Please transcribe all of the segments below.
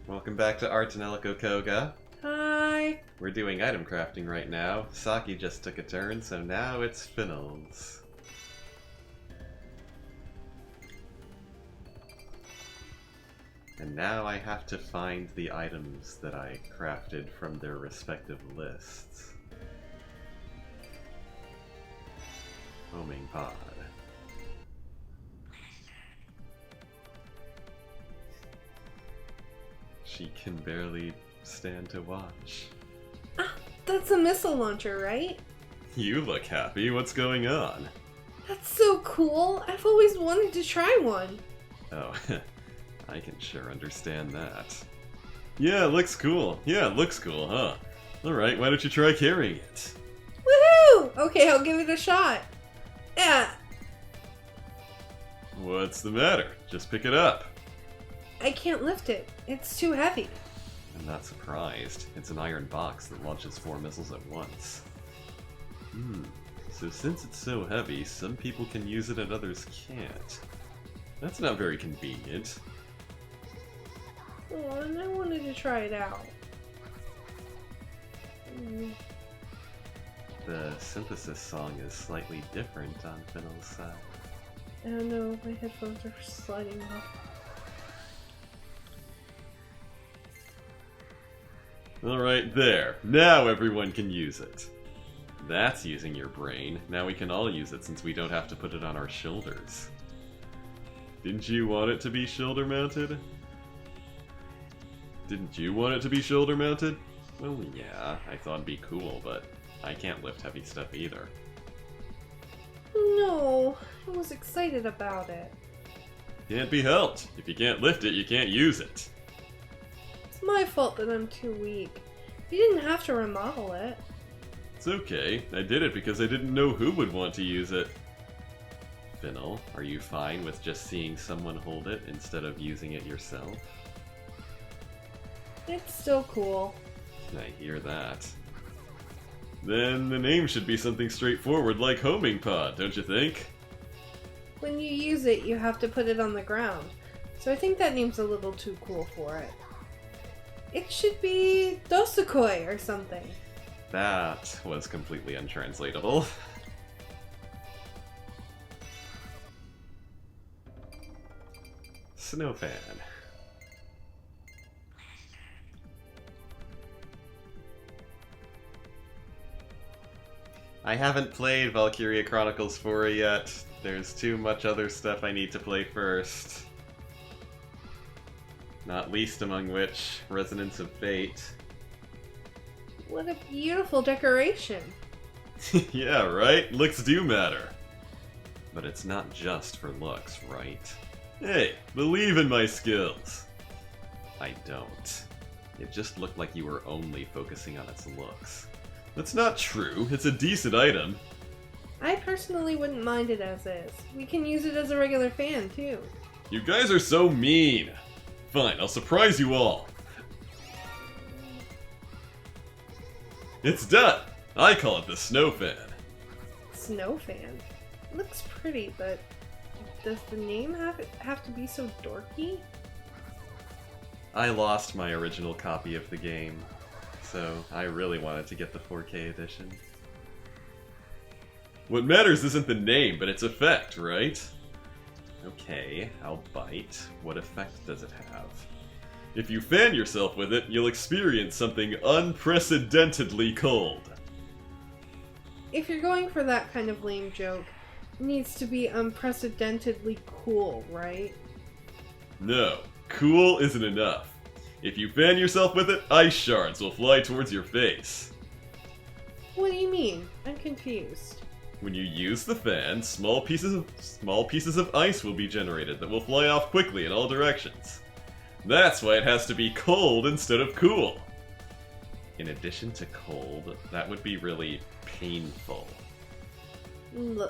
Welcome back to our Tonelico Qoga. Hi. We're doing item crafting right now. Saki just took a turn, so now it's Finnell's. And now I have to find the items that I crafted from their respective lists. Homing pod. She can barely stand to watch. Ah, that's a missile launcher, right? You look happy. What's going on? That's so cool. I've always wanted to try one. Oh, I can sure understand that. Yeah, it looks cool. Yeah, it looks cool, huh? Alright, why don't you try carrying it? Woohoo! Okay, I'll give it a shot. Yeah, What's the matter? Just pick it up. I can't lift it. It's too heavy. I'm not surprised. It's an iron box that launches 4 missiles at once. So since it's so heavy, some people can use it and others can't. That's not very convenient. Oh, and I wanted to try it out. The synthesis song is slightly different on Finnell's side. I don't know, my headphones are sliding off. Alright, there. Now everyone can use it. That's using your brain. Now we can all use it since we don't have to put it on our shoulders. Didn't you want it to be shoulder mounted? Didn't you want it to be shoulder mounted? Well, yeah, I thought it'd be cool, but I can't lift heavy stuff either. No, I was excited about it. Can't be helped. If you can't lift it, you can't use it. It's my fault that I'm too weak. You didn't have to remodel it. It's okay. I did it because I didn't know who would want to use it. Finnell, are you fine with just seeing someone hold it instead of using it yourself? It's still cool. I hear that. Then the name should be something straightforward like Homing Pod, don't you think? When you use it, you have to put it on the ground. So I think that name's a little too cool for it. It should be Dosukoi or something. That was completely untranslatable. Snowfan. I haven't played Valkyria Chronicles 4 yet. There's too much other stuff I need to play first. Not least among which, Resonance of Fate. What a beautiful decoration. Yeah, right? Looks do matter. But it's not just for looks, right? Hey, believe in my skills. I don't. It just looked like you were only focusing on its looks. That's not true. It's a decent item. I personally wouldn't mind it as is. We can use it as a regular fan, too. You guys are so mean. Fine, I'll surprise you all. It's done. I call it the Snow Fan. Snow fan. Looks pretty, but does the name have to be so dorky? I lost my original copy of the game, so I really wanted to get the 4K edition. What matters isn't the name, but its effect, right? Okay, I'll bite. What effect does it have? If you fan yourself with it, you'll experience something unprecedentedly cold. If you're going for that kind of lame joke, it needs to be unprecedentedly cool, right? No, cool isn't enough. If you fan yourself with it, ice shards will fly towards your face. What do you mean? I'm confused. When you use the fan, small pieces of ice will be generated that will fly off quickly in all directions. That's why it has to be cold instead of cool. In addition to cold, that would be really painful.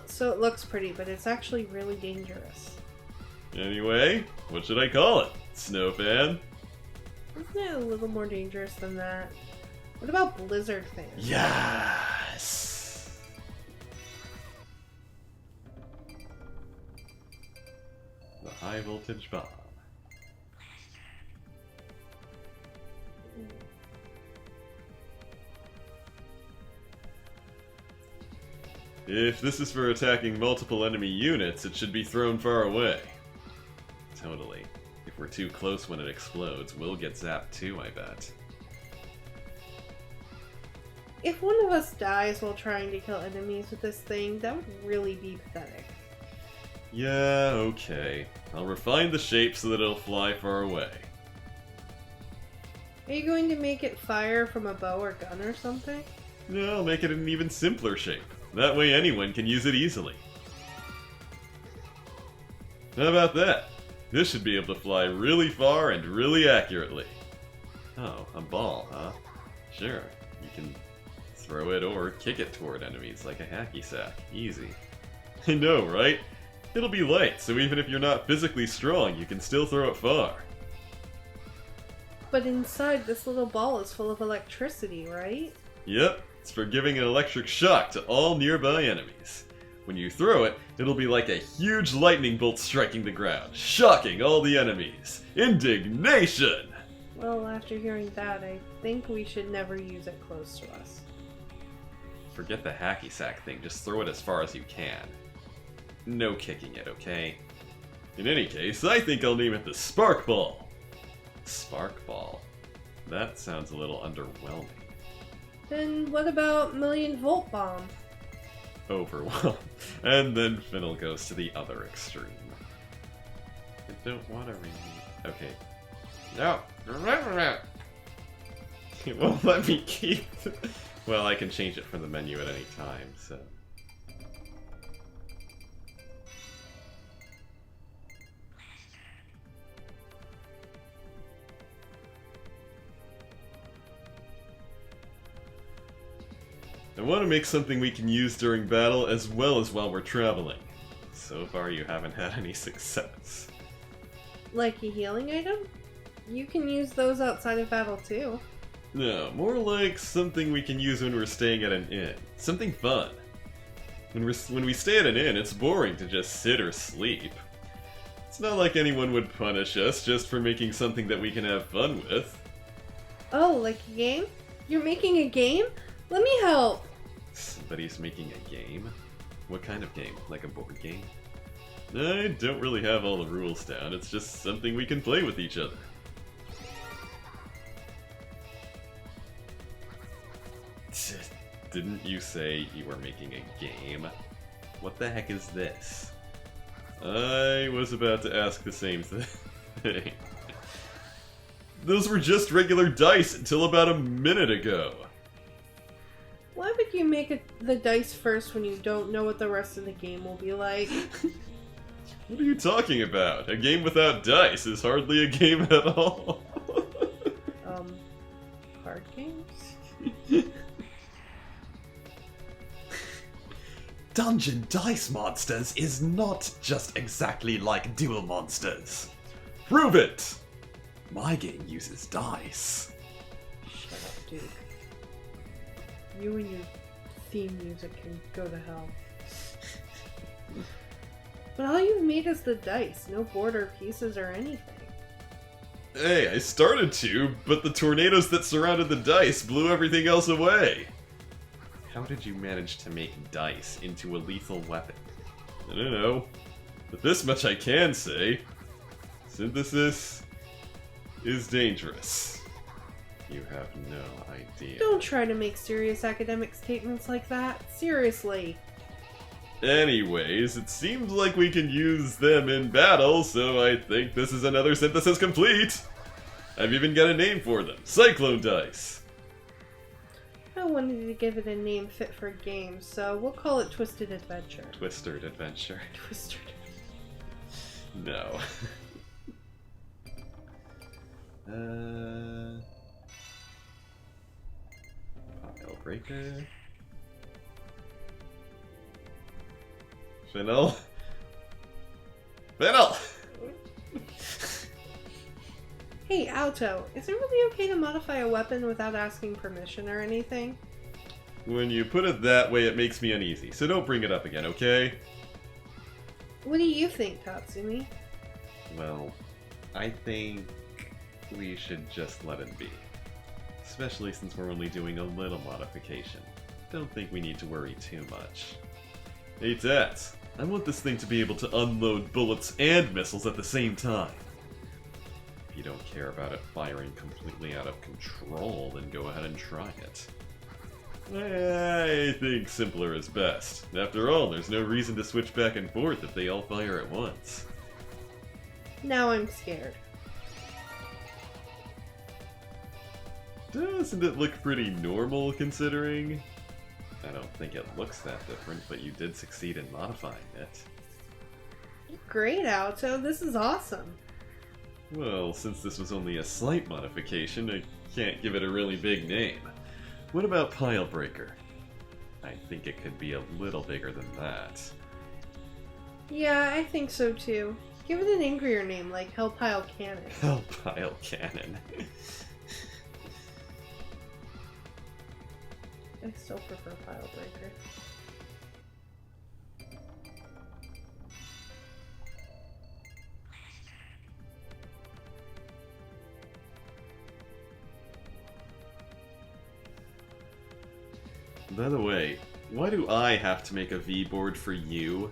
So it looks pretty, but it's actually really dangerous. Anyway, what should I call it? Snow fan? Isn't it a little more dangerous than that? What about Blizzard fan? Yes! The high voltage bomb. If this is for attacking multiple enemy units, it should be thrown far away. Totally. If we're too close when it explodes, we'll get zapped too, I bet. If one of us dies while trying to kill enemies with this thing, that would really be pathetic. Yeah, okay. I'll refine the shape so that it'll fly far away. Are you going to make it fire from a bow or gun or something? No, I'll make it an even simpler shape. That way anyone can use it easily. How about that? This should be able to fly really far and really accurately. Oh, a ball, huh? Sure, you can throw it or kick it toward enemies like a hacky sack. Easy. I know, right? It'll be light, so even if you're not physically strong, you can still throw it far. But inside, this little ball is full of electricity, right? Yep, it's for giving an electric shock to all nearby enemies. When you throw it, it'll be like a huge lightning bolt striking the ground, shocking all the enemies. Indignation! Well, after hearing that, I think we should never use it close to us. Forget the hacky sack thing, just throw it as far as you can. No kicking it, okay? In any case, I think I'll name it the Spark Ball. Spark Ball? That sounds a little underwhelming. Then what about Million Volt Bomb? Overwhelm. And then Finnell goes to the other extreme. I don't want to read. Okay. No! It won't let me keep. Well, I can change it from the menu at any time, so. I want to make something we can use during battle as well as while we're traveling. So far you haven't had any success. Like a healing item? You can use those outside of battle too. No, more like something we can use when we're staying at an inn. Something fun. When we stay at an inn, it's boring to just sit or sleep. It's not like anyone would punish us just for making something that we can have fun with. Oh, like a game? You're making a game? Let me help! Somebody's making a game? What kind of game? Like a board game? I don't really have all the rules down, it's just something we can play with each other. Didn't you say you were making a game? What the heck is this? I was about to ask the same thing. Those were just regular dice until about a minute ago. Why would you make the dice first when you don't know what the rest of the game will be like? What are you talking about? A game without dice is hardly a game at all. Card games? Dungeon Dice Monsters is not just exactly like Duel Monsters. Prove it! My game uses dice. Shut up, dude. You and your theme music can go to hell. But all you've made is the dice, no border pieces or anything. Hey, I started to, but the tornadoes that surrounded the dice blew everything else away. How did you manage to make dice into a lethal weapon? I don't know. But this much I can say. Synthesis is dangerous. You have no idea. Don't try to make serious academic statements like that. Seriously. Anyways, it seems like we can use them in battle, so I think this is another synthesis complete. I've even got a name for them. Cyclone Dice. I wanted to give it a name fit for games, so we'll call it Twisted Adventure. Twistered Adventure. Twisted. No. Pile Breaker. Finnell. Finnell! Hey, Alto, is it really okay to modify a weapon without asking permission or anything? When you put it that way, it makes me uneasy, so don't bring it up again, okay? What do you think, Tatsumi? Well, I think we should just let it be. Especially since we're only doing a little modification. Don't think we need to worry too much. Hey Tats, I want this thing to be able to unload bullets and missiles at the same time. If you don't care about it firing completely out of control, then go ahead and try it. I think simpler is best. After all, there's no reason to switch back and forth if they all fire at once. Now I'm scared. Doesn't it look pretty normal, considering? I don't think it looks that different, but you did succeed in modifying it. Great, Alto. This is awesome. Well, since this was only a slight modification, I can't give it a really big name. What about Pile Breaker? I think it could be a little bigger than that. Yeah, I think so too. Give it an angrier name, like Hellpile Cannon. Hellpile Cannon. I still prefer Pile Breaker. By the way, why do I have to make a V-board for you?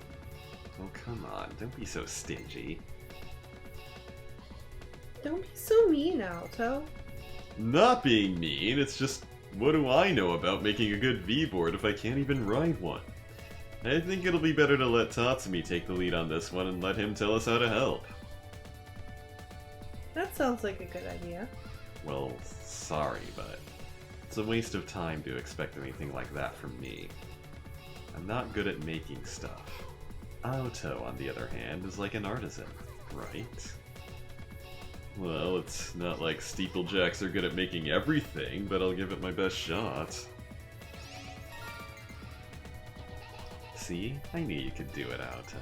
Oh, come on, don't be so stingy. Don't be so mean, Alto. Not being mean, it's just, what do I know about making a good V-board if I can't even ride one? I think it'll be better to let Tatsumi take the lead on this one and let him tell us how to help. That sounds like a good idea. Well, sorry, but it's a waste of time to expect anything like that from me. I'm not good at making stuff. Auto, on the other hand, is like an artisan, right? Well, it's not like steeplejacks are good at making everything, but I'll give it my best shot. See? I knew you could do it, Auto.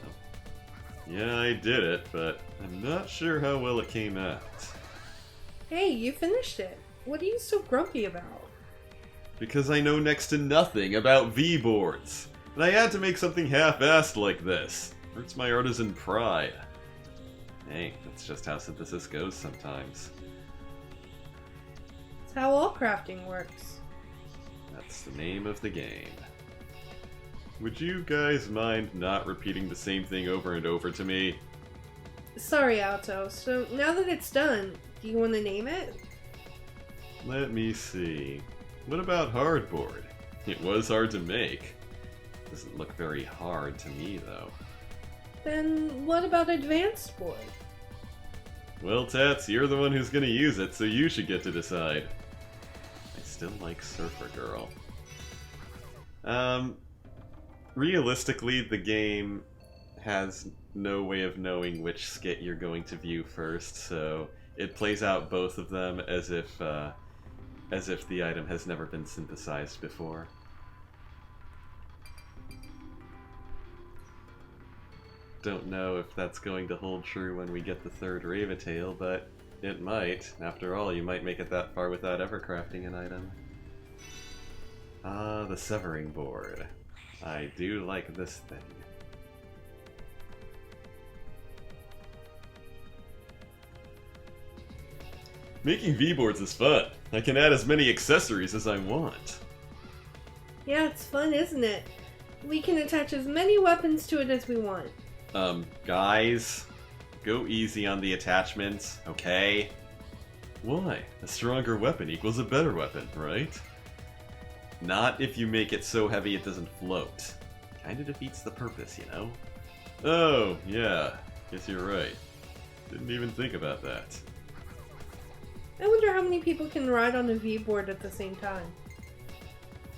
Yeah, I did it, but I'm not sure how well it came out. Hey, you finished it. What are you so grumpy about? Because I know next to nothing about V-boards. And I had to make something half-assed like this. Hurts my artisan pride. Hey, that's just how synthesis goes sometimes. It's how all crafting works. That's the name of the game. Would you guys mind not repeating the same thing over and over to me? Sorry, Alto. So now that it's done, do you want to name it? Let me see. What about hardboard? It was hard to make. Doesn't look very hard to me, though. Then what about advanced board? Well, Tats, you're the one who's gonna use it, so you should get to decide. I still like Surfer Girl. Realistically, the game has no way of knowing which skit you're going to view first, so it plays out both of them as if the item has never been synthesized before. Don't know if that's going to hold true when we get the third Ravatail, but it might. After all, you might make it that far without ever crafting an item. Ah, the severing board. I do like this thing. Making V-boards is fun. I can add as many accessories as I want. Yeah, it's fun, isn't it? We can attach as many weapons to it as we want. Guys, go easy on the attachments, okay? Why? A stronger weapon equals a better weapon, right? Not if you make it so heavy it doesn't float. Kinda defeats the purpose, you know? Oh, yeah. Guess you're right. Didn't even think about that. I wonder how many people can ride on a V-board at the same time.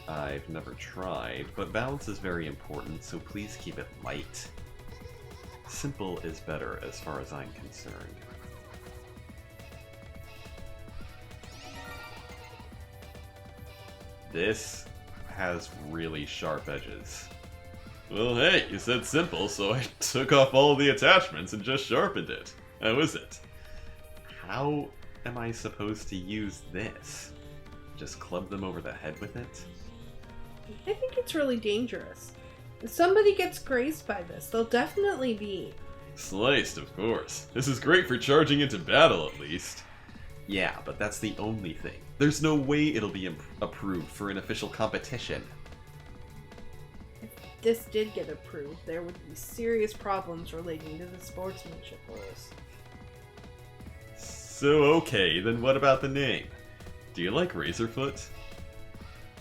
I've never tried, but balance is very important, so please keep it light. Simple is better as far as I'm concerned. This has really sharp edges. Well, hey, you said simple, so I took off all the attachments and just sharpened it. How is it? How am I supposed to use this? Just club them over the head with it? I think it's really dangerous. If somebody gets grazed by this, they'll definitely be Sliced, of course. This is great for charging into battle, at least. Yeah, but that's the only thing. There's no way it'll be approved for an official competition. this did get approved, there would be serious problems relating to the sportsmanship rules. So okay, then what about the name? Do you like Razorfoot?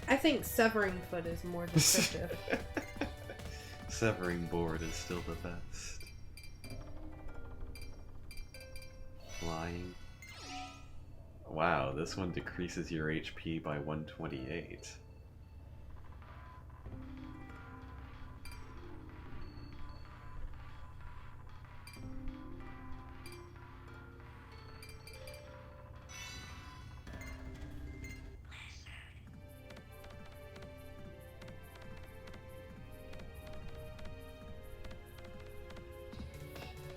I think Severing Foot is more descriptive. Severing Board is still the best. Flying. Wow, this one decreases your HP by 128.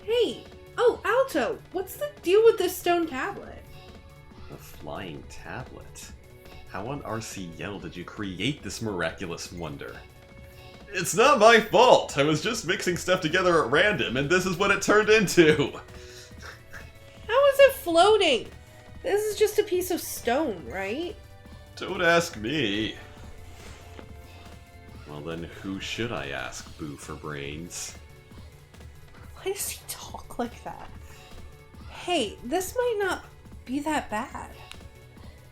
Hey! Oh, Alto! What's the deal with this stone tablet? A flying tablet? How on RCL did you create this miraculous wonder? It's not my fault! I was just mixing stuff together at random, and this is what it turned into! How is it floating? This is just a piece of stone, right? Don't ask me. Well then, who should I ask, Boo for brains? Why does he talk like that? Hey, this might not be that bad.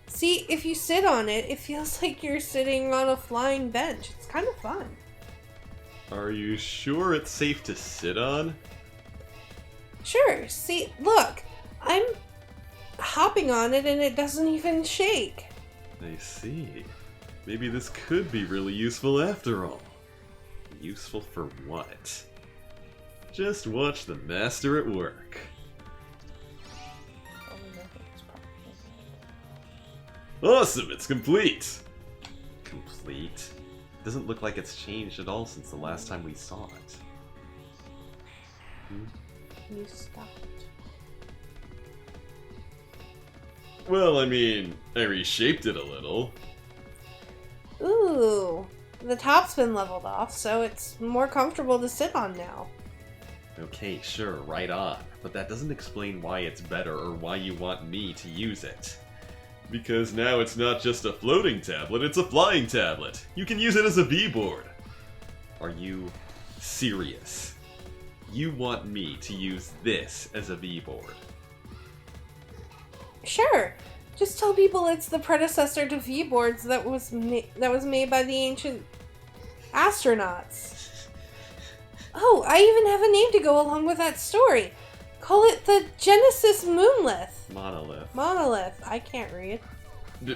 See, if you sit on it, it feels like you're sitting on a flying bench. It's kind of fun. Are you sure it's safe to sit on? Sure, see, look, I'm hopping on it and it doesn't even shake. I see. Maybe this could be really useful after all. Useful for what? Just watch the master at work. Awesome, it's complete! Complete? Doesn't look like it's changed at all since the last time we saw it. You stopped. Well, I mean, I reshaped it a little. Ooh, the top's been leveled off, so it's more comfortable to sit on now. Okay, sure, right on. But that doesn't explain why it's better or why you want me to use it. Because now it's not just a floating tablet, it's a flying tablet. You can use it as a V-board. Are you serious? You want me to use this as a V-board? Sure, just tell people it's the predecessor to V-boards that was made by the ancient astronauts. Oh, I even have a name to go along with that story. Call it the Genesis Moonlith. Monolith. Monolith. I can't read.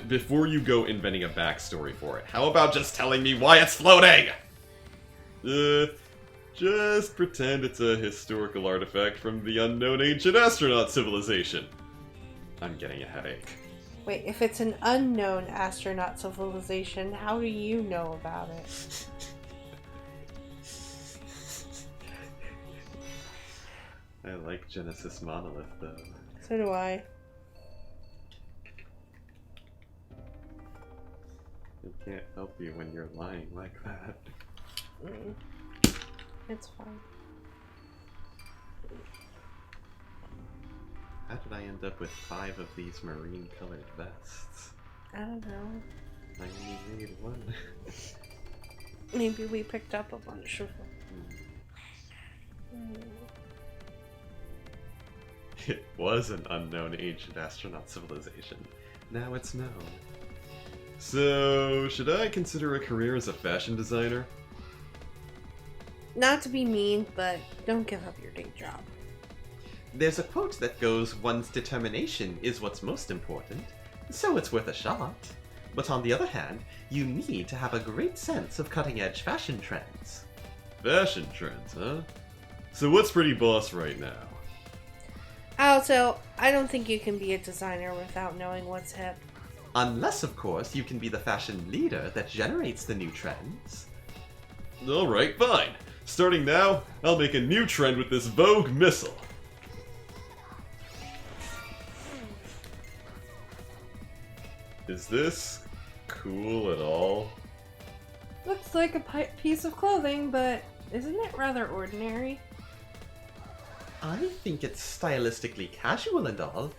Before you go inventing a backstory for it, how about just telling me why it's floating? Just pretend it's a historical artifact from the unknown ancient astronaut civilization. I'm getting a headache. Wait, if it's an unknown astronaut civilization, how do you know about it? I like Genesis Monolith, though. So do I. I can't help you when you're lying like that. It's fine. How did I end up with 5 of these marine-colored vests? I don't know. I only made one. Maybe we picked up a bunch of them. It was an unknown ancient astronaut civilization. Now it's known. So, should I consider a career as a fashion designer? Not to be mean, but don't give up your day job. There's a quote that goes, "One's determination is what's most important," so it's worth a shot. But on the other hand, you need to have a great sense of cutting-edge fashion trends. Fashion trends, huh? So what's pretty boss right now? Also, I don't think you can be a designer without knowing what's hip. Unless, of course, you can be the fashion leader that generates the new trends. Alright, fine. Starting now, I'll make a new trend with this Vogue missile. Is this cool at all? Looks like a piece of clothing, but isn't it rather ordinary? I think it's stylistically casual and all,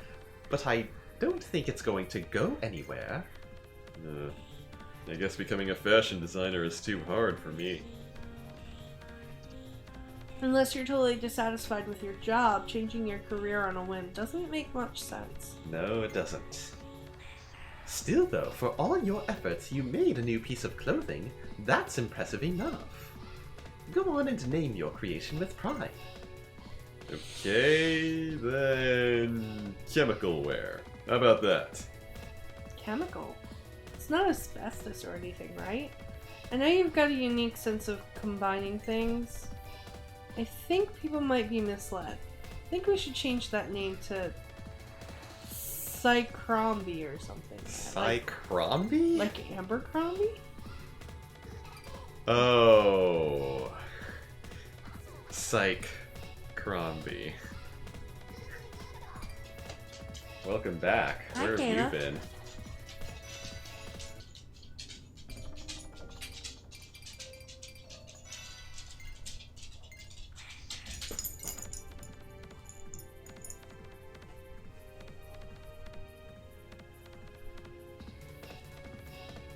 but I don't think it's going to go anywhere. I guess becoming a fashion designer is too hard for me. Unless you're totally dissatisfied with your job, changing your career on a whim doesn't make much sense. No, it doesn't. Still though, for all your efforts, you made a new piece of clothing. That's impressive enough. Go on and name your creation with pride. Okay, then chemical wear. How about that? Chemical? It's not asbestos or anything, right? I know you've got a unique sense of combining things. I think people might be misled. I think we should change that name to Psycrombie or something. Psycrombie? Like Abercrombie? Oh. Psycrombie. Welcome back. Hi, Where have Dana. you been?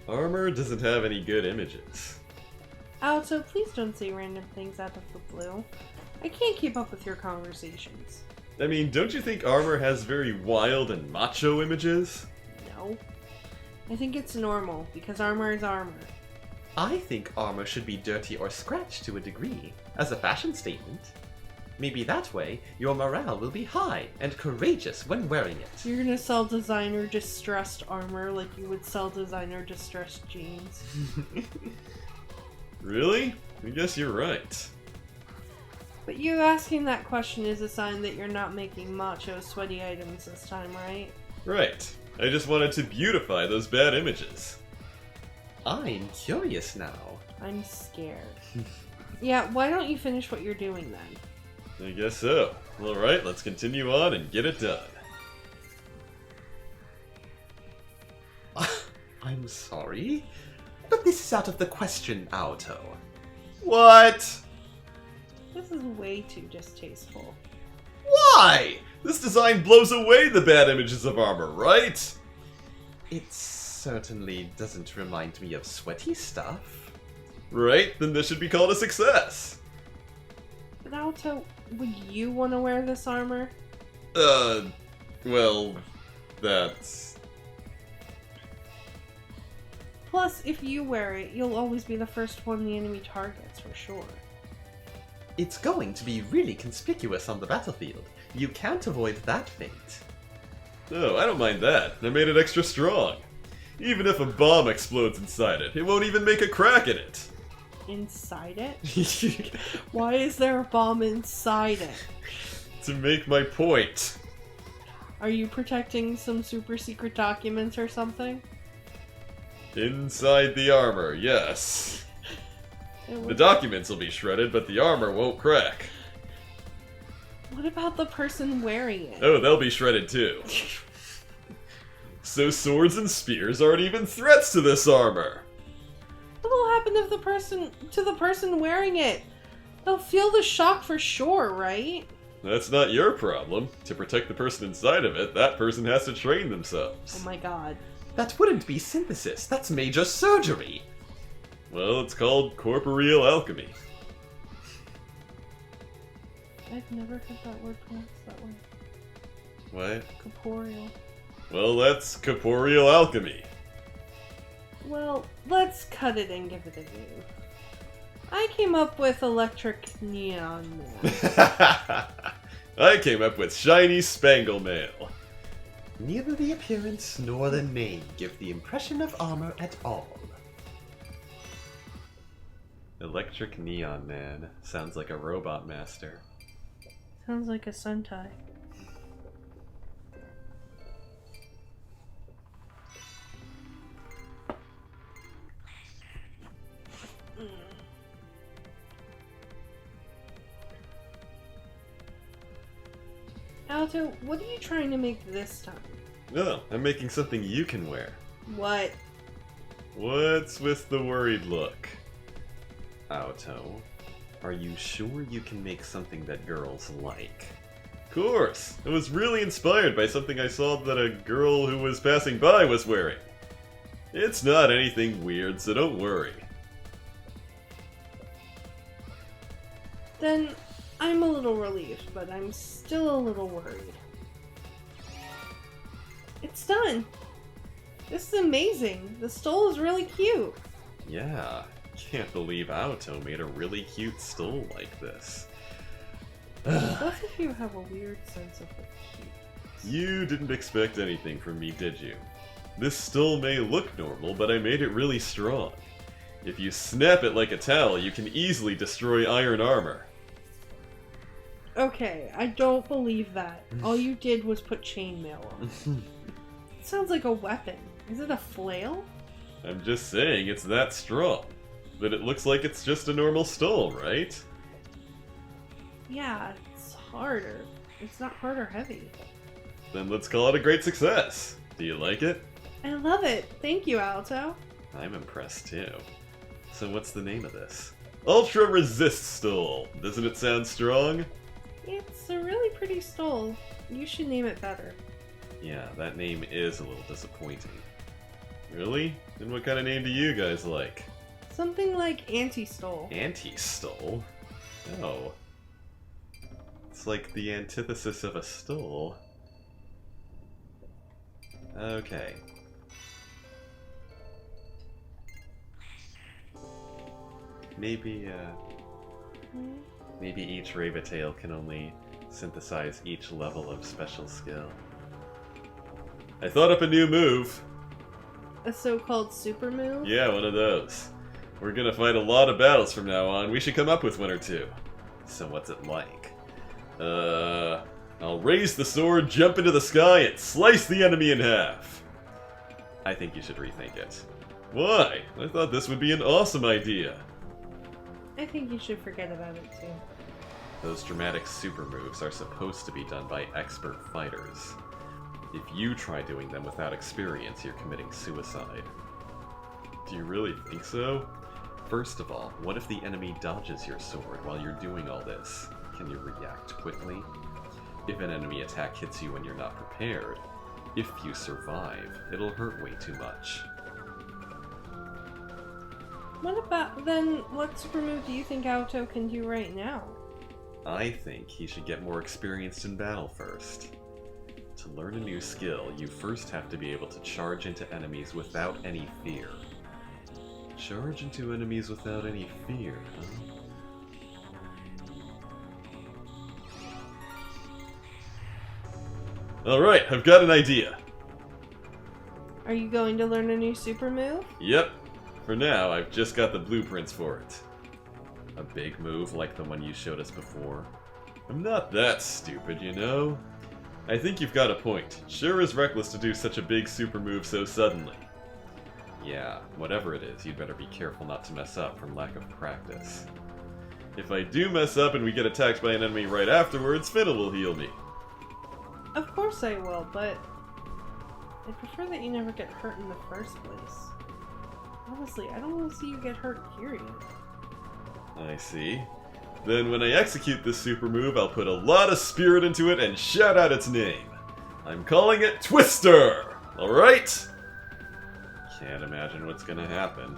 Armor doesn't have any good images. Alto, please don't say random things out of the blue. I can't keep up with your conversations. I mean, don't you think Armor has very wild and macho images? No. I think it's normal, because armor is armor. I think armor should be dirty or scratched to a degree, as a fashion statement. Maybe that way, your morale will be high and courageous when wearing it. You're gonna sell designer distressed armor like you would sell designer distressed jeans. Really? I guess you're right. But you asking that question is a sign that you're not making macho, sweaty items this time, right? Right. I just wanted to beautify those bad images. I'm curious now. I'm scared. Yeah, why don't you finish what you're doing then? I guess so. Alright, let's continue on and get it done. I'm sorry, but this is out of the question, Alto. What? This is way too distasteful. Why? This design blows away the bad images of armor, right? It certainly doesn't remind me of sweaty stuff. Right? Then this should be called a success. But Alto, would you want to wear this armor? Well, that's... Plus, if you wear it, you'll always be the first one the enemy targets, for sure. It's going to be really conspicuous on the battlefield. You can't avoid that fate. Oh, I don't mind that. I made it extra strong. Even if a bomb explodes inside it, it won't even make a crack in it. Inside it? Why is there a bomb inside it? To make my point. Are you protecting some super secret documents or something? Inside the armor, yes. It The was- documents will be shredded, but the armor won't crack. What about the person wearing it? Oh, they'll be shredded too. So swords and spears aren't even threats to this armor. What will happen if the person wearing it? They'll feel the shock for sure, right? That's not your problem. To protect the person inside of it, that person has to train themselves. Oh my god. That wouldn't be synthesis, that's major surgery! Well, it's called corporeal alchemy. I've never heard that word pronounced that way. What? Corporeal. Well, that's corporeal alchemy. Well, let's cut it and give it a name. I came up with electric neon man. I came up with shiny spangle mail. Neither the appearance nor the name give the impression of armor at all. Electric neon man. Sounds like a robot master. Sounds like a Sentai. Alto, what are you trying to make this time? No, I'm making something you can wear. What? What's with the worried look? Auto, are you sure you can make something that girls like? Of course! I was really inspired by something I saw that a girl who was passing by was wearing. It's not anything weird, so don't worry. Then, I'm a little relieved, but I'm still a little worried. It's done! This is amazing! The stole is really cute! Yeah, can't believe Aoto made a really cute stole like this. Both of you have a weird sense of the cute. You didn't expect anything from me, did you? This stole may look normal, but I made it really strong. If you snap it like a towel, you can easily destroy iron armor. Okay, I don't believe that. All you did was put chainmail on it. It sounds like a weapon. Is it a flail? I'm just saying it's that strong. But it looks like it's just a normal stole, right? Yeah, it's harder. It's not hard or heavy. Then let's call it a great success. Do you like it? I love it. Thank you, Alto. I'm impressed too. So what's the name of this? Ultra Resist Stole! Doesn't it sound strong? It's a really pretty stole. You should name it better. Yeah, that name is a little disappointing. Really? Then what kind of name do you guys like? Something like anti-stole. Anti-stole? Oh. It's like the antithesis of a stole. Okay. Maybe each Rabbitail can only synthesize each level of special skill. I thought up a new move! A so-called super move? Yeah, one of those. We're gonna fight a lot of battles from now on. We should come up with one or two. So what's it like? I'll raise the sword, jump into the sky, and slice the enemy in half. I think you should rethink it. Why? I thought this would be an awesome idea. I think you should forget about it too. Those dramatic super moves are supposed to be done by expert fighters. If you try doing them without experience, you're committing suicide. Do you really think so? First of all, what if the enemy dodges your sword while you're doing all this? Can you react quickly? If an enemy attack hits you when you're not prepared, if you survive, it'll hurt way too much. What super move do you think Auto can do right now? I think he should get more experienced in battle first. To learn a new skill, you first have to be able to charge into enemies without any fear. Charge into enemies without any fear, huh? Alright, I've got an idea. Are you going to learn a new super move? Yep. For now, I've just got the blueprints for it. A big move like the one you showed us before. I'm not that stupid, you know? I think you've got a point. Sure is reckless to do such a big super move so suddenly. Yeah, whatever it is, you'd better be careful not to mess up from lack of practice. If I do mess up and we get attacked by an enemy right afterwards, Fiddle will heal me. Of course I will, but I prefer that you never get hurt in the first place. Honestly, I don't want to see you get hurt, period. I see. Then when I execute this super move, I'll put a lot of spirit into it and shout out its name. I'm calling it Twister! Alright? Can't imagine what's gonna happen.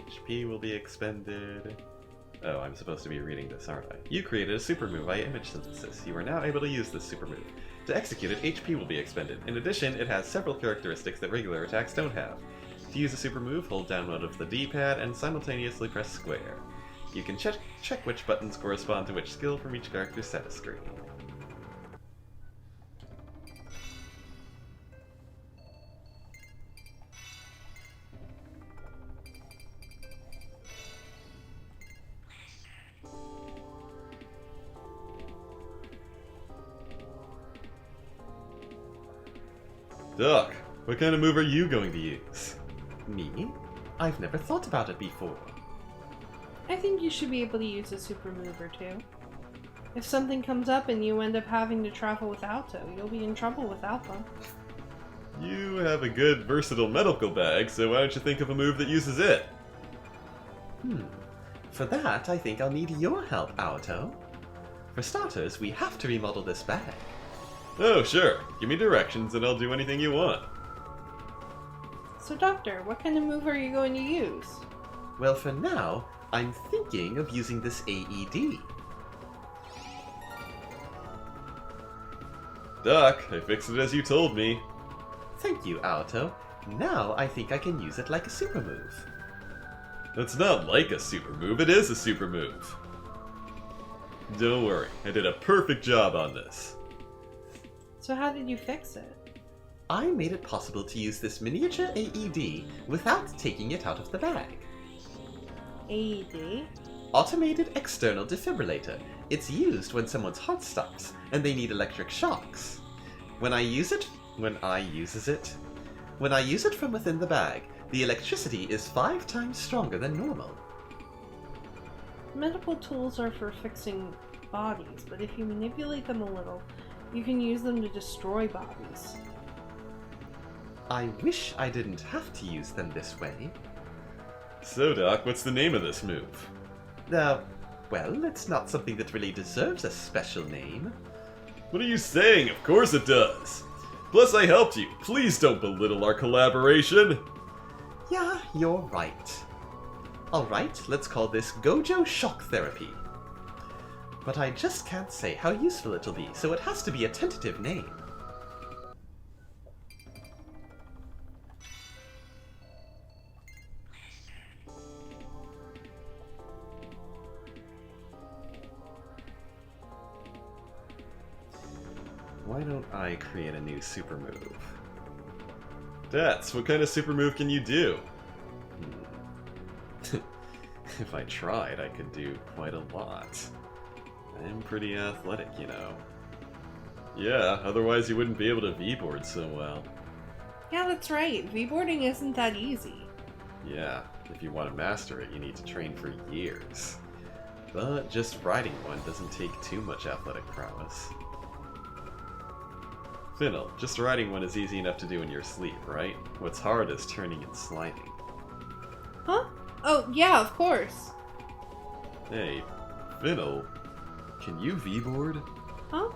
HP will be expended. Oh, I'm supposed to be reading this, aren't I? You created a super move via image synthesis. You are now able to use this super move. To execute it, HP will be expended. In addition, it has several characteristics that regular attacks don't have. To use a super move, hold down one of the D-pad and simultaneously press square. You can check which buttons correspond to which skill from each character's status screen. Doc, what kind of move are you going to use? Me? I've never thought about it before. I think you should be able to use a super move or two. If something comes up and you end up having to travel with Alto, you'll be in trouble without them. You have a good, versatile medical bag, so why don't you think of a move that uses it? For that, I think I'll need your help, Aoto. For starters, we have to remodel this bag. Oh, sure. Give me directions and I'll do anything you want. So Doctor, what kind of move are you going to use? Well, for now, I'm thinking of using this AED. Doc, I fixed it as you told me. Thank you, Alto. Now I think I can use it like a super move. That's not like a super move, it is a super move. Don't worry, I did a perfect job on this. So how did you fix it? I made it possible to use this miniature AED without taking it out of the bag. AED? Automated external defibrillator. It's used when someone's heart stops and they need electric shocks. When I use it from within the bag, the electricity is 5 times stronger than normal. Medical tools are for fixing bodies, but if you manipulate them a little, you can use them to destroy bodies. I wish I didn't have to use them this way. So, Doc, what's the name of this move? Well, it's not something that really deserves a special name. What are you saying? Of course it does! Plus, I helped you. Please don't belittle our collaboration. Yeah, you're right. Alright, let's call this Gojo Shock Therapy. But I just can't say how useful it'll be, so it has to be a tentative name. Why don't I create a new super move? That's what kind of super move can you do? If I tried, I could do quite a lot. I'm pretty athletic, you know. Yeah, otherwise you wouldn't be able to V-board so well. Yeah, that's right. V-boarding isn't that easy. Yeah, if you want to master it, you need to train for years. But just riding one doesn't take too much athletic prowess. Finnel, just riding one is easy enough to do in your sleep, right? What's hard is turning and sliding. Huh? Oh, yeah, of course. Hey, Finnel, can you V-board? Huh?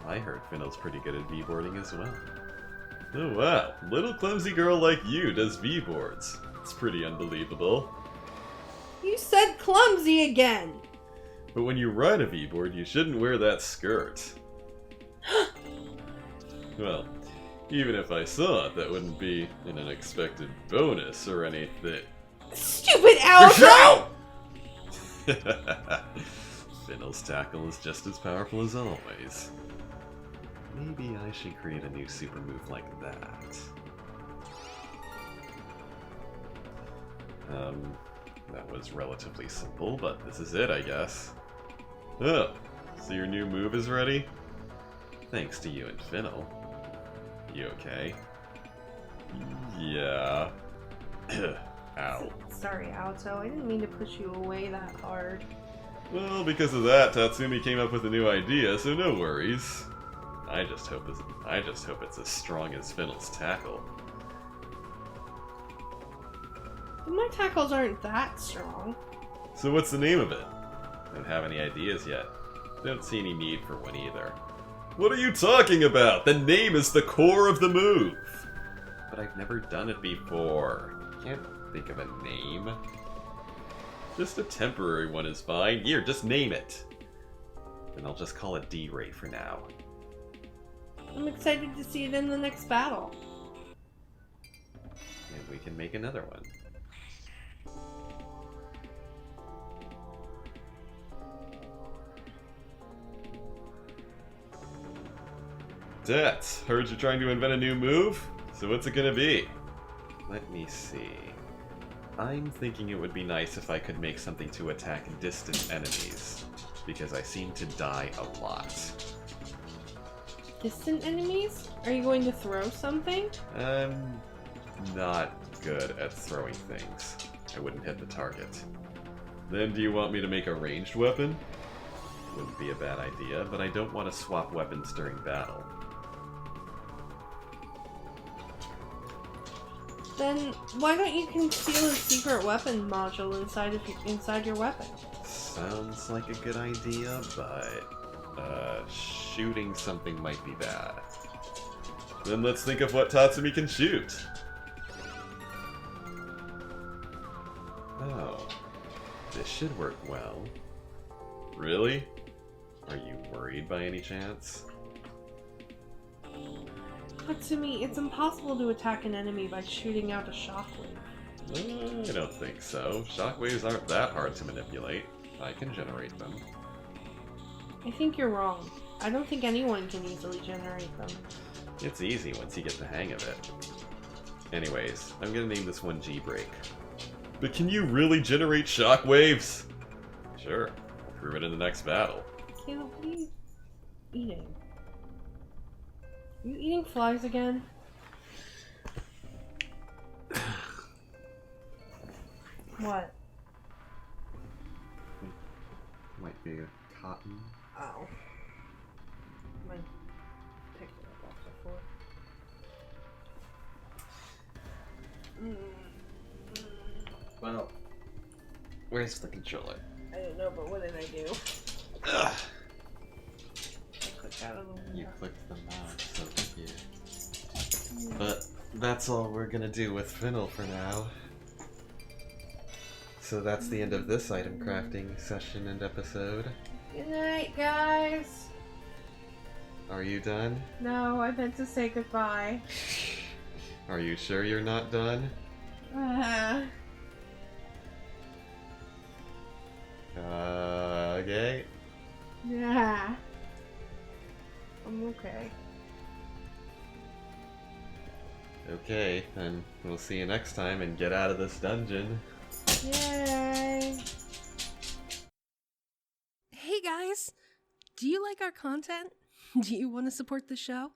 I heard Finnel's pretty good at V-boarding as well. Oh wow, little clumsy girl like you does V-boards. It's pretty unbelievable. You said clumsy again! But when you ride a V-board, you shouldn't wear that skirt. Well, even if I saw it, that wouldn't be an unexpected bonus or anything. Stupid Alto! Finnel's tackle is just as powerful as always. Maybe I should create a new super move like that. That was relatively simple, but this is it, I guess. Oh, so your new move is ready? Thanks to you and Finnel. You okay? Yeah. Ow. Sorry, Alto. I didn't mean to push you away that hard. Well, because of that, Tatsumi came up with a new idea, so no worries. I just hope it's as strong as Finnel's tackle. But my tackles aren't that strong. So what's the name of it? Don't have any ideas yet. Don't see any need for one either. What are you talking about? The name is the core of the move! But I've never done it before. Can't think of a name. Just a temporary one is fine. Here, just name it. Then I'll just call it D-Ray for now. I'm excited to see it in the next battle. And we can make another one. Tats, heard you're trying to invent a new move? So what's it gonna be? Let me see. I'm thinking it would be nice if I could make something to attack distant enemies, because I seem to die a lot. Distant enemies? Are you going to throw something? I'm not good at throwing things. I wouldn't hit the target. Then do you want me to make a ranged weapon? Wouldn't be a bad idea, but I don't want to swap weapons during battle. Then why don't you conceal a secret weapon module inside your weapon? Sounds like a good idea, but shooting something might be bad. Then let's think of what Tatsumi can shoot. This should work well. Really? Are you worried by any chance? But to me, it's impossible to attack an enemy by shooting out a shockwave. I don't think so. Shockwaves aren't that hard to manipulate. I can generate them. I think you're wrong. I don't think anyone can easily generate them. It's easy once you get the hang of it. Anyways, I'm gonna name this one G-Break. But can you really generate shockwaves? Sure, I'll prove it in the next battle. Caleb, what are you eating? Are you eating flies again? What? Might be a cotton. Oh. Mine picked it up off the floor. Well, where's the controller? I don't know, but what did I do? Ugh. I clicked out of the window. You clicked the mouse, so did you. But that's all we're gonna do with Finnel for now. So that's the end of this item crafting session and episode. Good night, guys. Are you done? No, I meant to say goodbye. Are you sure you're not done? Okay. Yeah. I'm okay. Okay, then we'll see you next time and get out of this dungeon. Yay! Hey guys! Do you like our content? Do you want to support the show?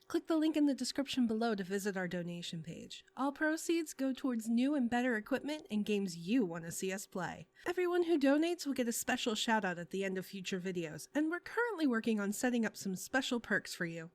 Click the link in the description below to visit our donation page. All proceeds go towards new and better equipment and games you want to see us play. Everyone who donates will get a special shout out at the end of future videos, and we're currently working on setting up some special perks for you.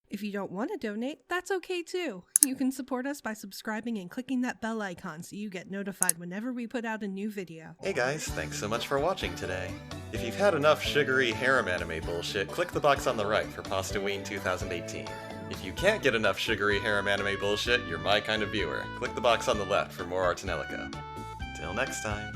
If you don't want to donate, that's okay too. You can support us by subscribing and clicking that bell icon so you get notified whenever we put out a new video. Hey guys, thanks so much for watching today. If you've had enough sugary harem anime bullshit, click the box on the right for Pastaween 2018. If you can't get enough sugary harem anime bullshit, you're my kind of viewer. Click the box on the left for more Tonelico. Till next time.